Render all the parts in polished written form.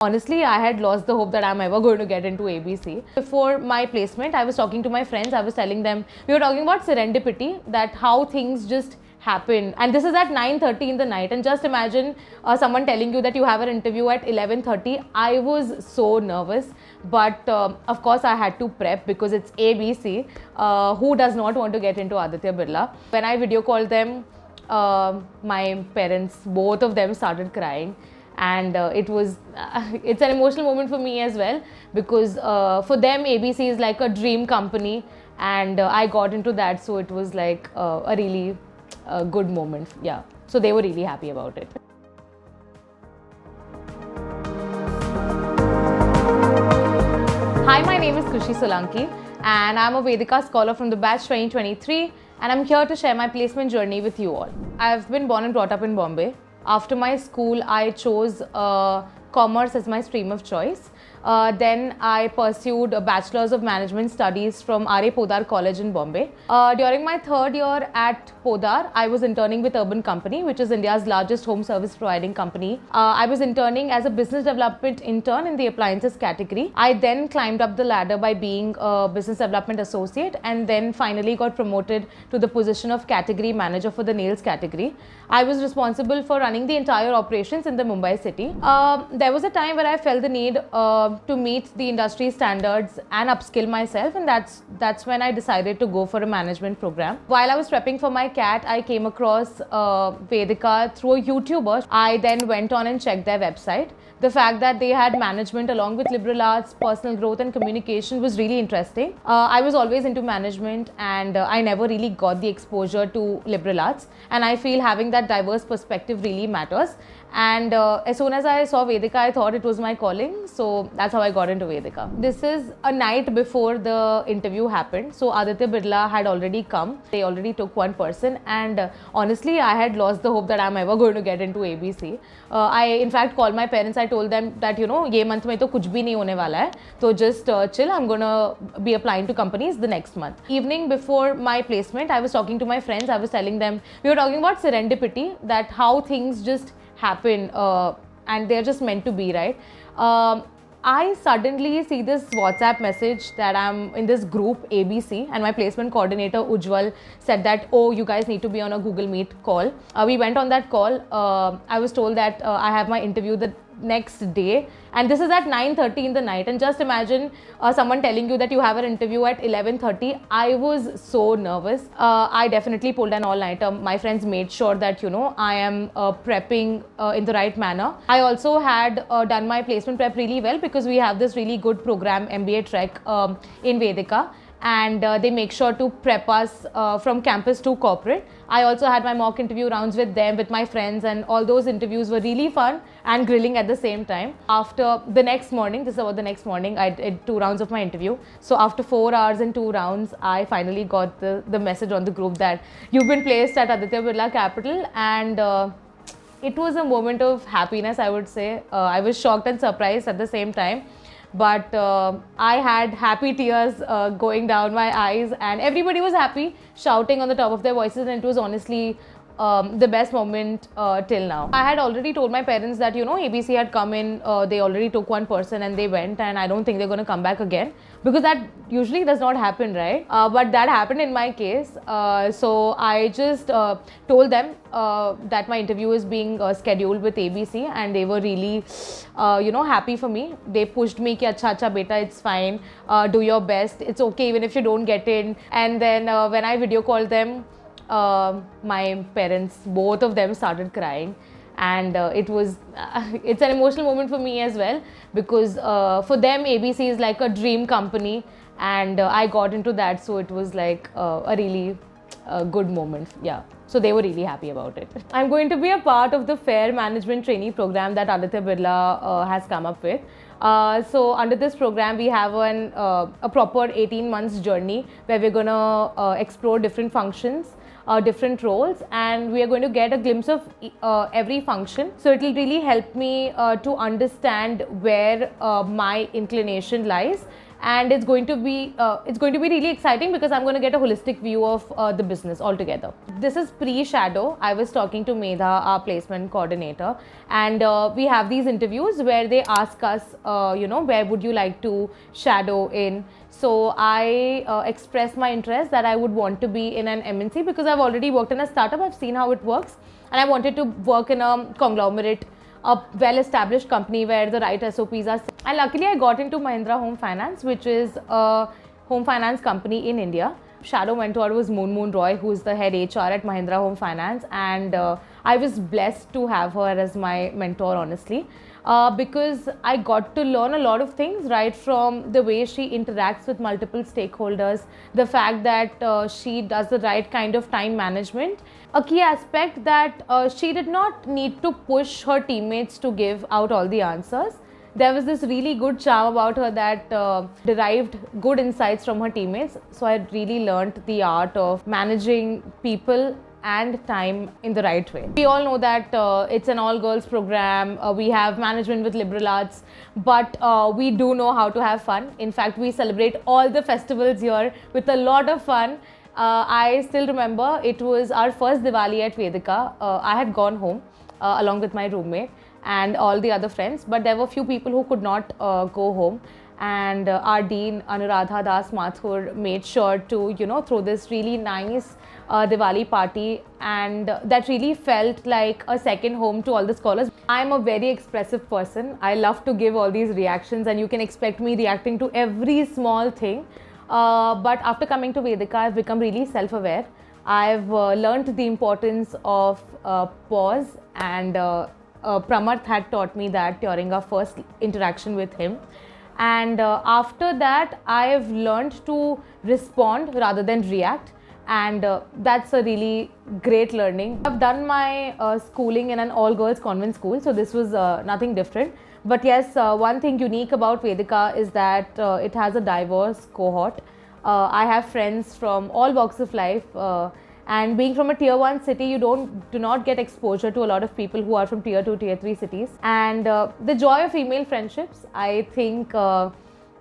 Honestly, I had lost the hope that I'm ever going to get into ABC. Before my placement, I was talking to my friends, I was telling them, we were talking about serendipity, that how things just happen. And this is at 9:30 in the night. And just imagine someone telling you that you have an interview at 11:30. I was so nervous. But of course, I had to prep because it's ABC. Who does not want to get into Aditya Birla? When I video called them, my parents, both of them started crying. And it's an emotional moment for me as well, because for them ABC is like a dream company, and I got into that, so it was like a really good moment. Yeah, so they were really happy about it. Hi, my name is Krishi Solanki, and I'm a Vedica Scholar from the batch 2023, and I'm here to share my placement journey with you all. I've been born and brought up in Bombay. After my school, I chose commerce as my stream of choice. Then I pursued a Bachelor's of Management Studies from R.A. Podar College in Bombay. During my third year at Podar, I was interning with Urban Company, which is India's largest home service providing company. I was interning as a business development intern in the appliances category. I then climbed up the ladder by being a business development associate, and then finally got promoted to the position of category manager for the nails category. I was responsible for running the entire operations in the Mumbai city. There was a time where I felt the need to meet the industry standards and upskill myself, and that's when I decided to go for a management program. While I was prepping for my CAT, I came across Vedica through a YouTuber. I then went on and checked their website. The fact that they had management along with liberal arts, personal growth and communication was really interesting. I was always into management, and I never really got the exposure to liberal arts, and I feel having that diverse perspective really matters. And as soon as I saw Vedica, I thought it was my calling, so that's how I got into Vedica. This is a night before the interview happened, so Aditya Birla had already come. They already took one person, and honestly, I had lost the hope that I'm ever going to get into ABC. I in fact called my parents. I told them that, you know, ये month में तो कुछ भी नहीं होने वाला है, तो just chill. I'm gonna be applying to companies the next month. Evening before my placement, I was talking to my friends. I was telling them, we were talking about serendipity, that how things just happen and they're just meant to be, right? I suddenly see this WhatsApp message that I'm in this group ABC, and my placement coordinator Ujjwal said that, oh, you guys need to be on a Google Meet call. We went on that call. I was told that I have my interview the next day, and this is at 9:30 in the night. And just imagine someone telling you that you have an interview at 11:30. I was so nervous. I definitely pulled an all-nighter. My friends made sure that, you know, I am prepping in the right manner. I also had done my placement prep really well, because we have this really good program, MBA Trek, in Vedica, and they make sure to prep us from campus to corporate. I also had my mock interview rounds with them, with my friends, and all those interviews were really fun and grilling at the same time. After the next morning, this is about the next morning, I did 2 rounds of my interview. So after 4 hours and 2 rounds, I finally got the message on the group that you've been placed at Aditya Birla Capital, and it was a moment of happiness, I would say. I was shocked and surprised at the same time. But I had happy tears going down my eyes, and everybody was happy, shouting on the top of their voices, and it was honestly the best moment till now. I had already told my parents that, you know, ABC had come in, they already took one person and they went, and I don't think they're going to come back again, because that usually does not happen, right? But that happened in my case. So I just told them that my interview is being scheduled with ABC, and they were really you know, happy for me. They pushed me ki acha beta, it's fine, do your best, it's okay even if you don't get in. And then when I video called them, my parents, both of them started crying, and it's an emotional moment for me as well, because for them ABC is like a dream company, and I got into that, so it was like a really good moment. Yeah, so they were really happy about it. I'm going to be a part of the Fair Management Trainee program that Aditya Birla has come up with. So under this program, we have a proper 18 months journey where we're going to explore different functions, different roles, and we are going to get a glimpse of every function. So it will really help me to understand where my inclination lies, and it's going to be really exciting because I'm going to get a holistic view of the business altogether. This is pre-shadow. I was talking to Medha, our placement coordinator, and we have these interviews where they ask us, where would you like to shadow in? So I expressed my interest that I would want to be in an MNC because I've already worked in a startup. I've seen how it works, and I wanted to work in a conglomerate, a well-established company where the right SOPs are. And luckily I got into Mahindra Home Finance, which is a home finance company in India. Shadow mentor was Moon Roy, who is the head HR at Mahindra Home Finance, and I was blessed to have her as my mentor, honestly, because I got to learn a lot of things, right from the way she interacts with multiple stakeholders, the fact that she does the right kind of time management. A key aspect that she did not need to push her teammates to give out all the answers. There was this really good charm about her that derived good insights from her teammates. So I really learned the art of managing people and time in the right way. We all know that it's an all-girls program. We have management with liberal arts, but we do know how to have fun. In fact, we celebrate all the festivals here with a lot of fun. I still remember it was our first Diwali at Vedica. I had gone home along with my roommate and all the other friends, but there were few people who could not go home, and our dean Anuradha Das Mathur made sure to throw this really nice Diwali party, and that really felt like a second home to all the scholars. I'm a very expressive person. I love to give all these reactions, and you can expect me reacting to every small thing. But after coming to Vedica, I've become really self-aware. I've learned the importance of pause, and Pramarth had taught me that during our first interaction with him. And after that, I've learned to respond rather than react, and that's a really great learning. I've done my schooling in an all-girls convent school, so this was nothing different. But yes, one thing unique about Vedica is that it has a diverse cohort. I have friends from all walks of life, and being from a tier 1 city, you do not get exposure to a lot of people who are from tier 2, tier 3 cities. And the joy of female friendships, I think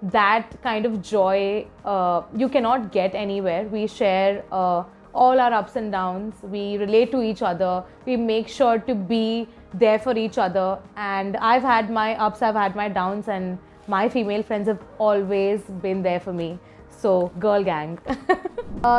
that kind of joy you cannot get anywhere. We share all our ups and downs, we relate to each other, we make sure to be there for each other. And I've had my ups, I've had my downs, and my female friends have always been there for me. So, girl gang.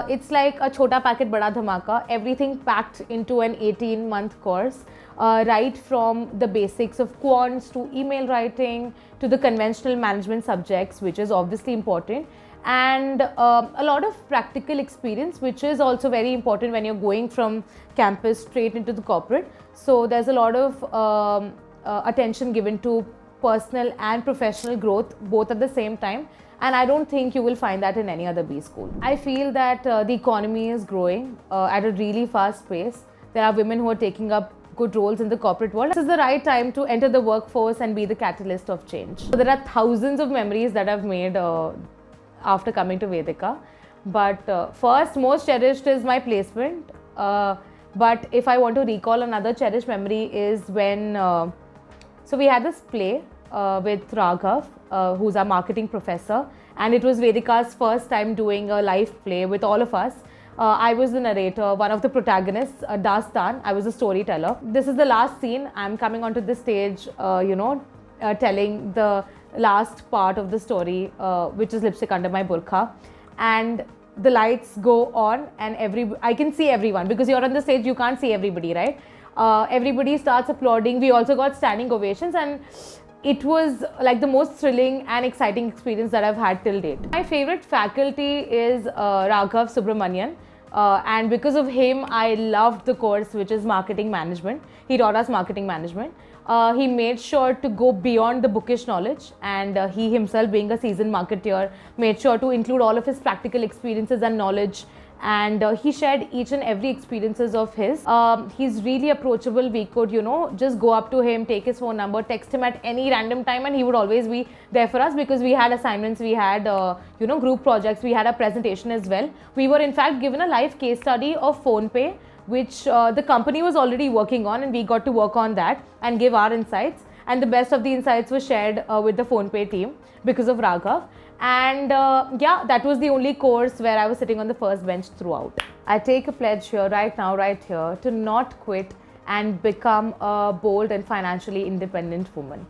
It's like a chota packet bada dhamaka, everything packed into an 18-month course, right from the basics of quants to email writing to the conventional management subjects, which is obviously important, and a lot of practical experience, which is also very important when you're going from campus straight into the corporate. So there's a lot of attention given to personal and professional growth both at the same time, and I don't think you will find that in any other B school. I feel that the economy is growing at a really fast pace. There are women who are taking up good roles in the corporate world. This is the right time to enter the workforce and be the catalyst of change. So there are thousands of memories that I've made after coming to Vedica, but first most cherished is my placement, but if I want to recall another cherished memory is when so we had this play with Raghav, who's our marketing professor, and it was Vedica's first time doing a live play with all of us. I was the narrator, one of the protagonists, Dastan. I was a storyteller. This is the last scene. I'm coming onto the stage, telling the last part of the story, which is lipstick under my burqa, and the lights go on, and I can see everyone because you're on the stage. You can't see everybody, right? Everybody starts applauding. We also got standing ovations, and it was like the most thrilling and exciting experience that I've had till date. My favorite faculty is Raghav Subramanian, and because of him I loved the course, which is marketing management. He taught us marketing management. He made sure to go beyond the bookish knowledge, and he himself, being a seasoned marketeer, made sure to include all of his practical experiences and knowledge, and he shared each and every experiences of his. He's really approachable. We could just go up to him, take his phone number, text him at any random time, and he would always be there for us because we had assignments, we had group projects, we had a presentation as well. We were in fact given a live case study of PhonePe, which the company was already working on, and we got to work on that and give our insights. and the best of the insights were shared with the PhonePe team because of Raghav. And yeah, that was the only course where I was sitting on the first bench throughout. I take a pledge here, right now, right here, to not quit and become a bold and financially independent woman.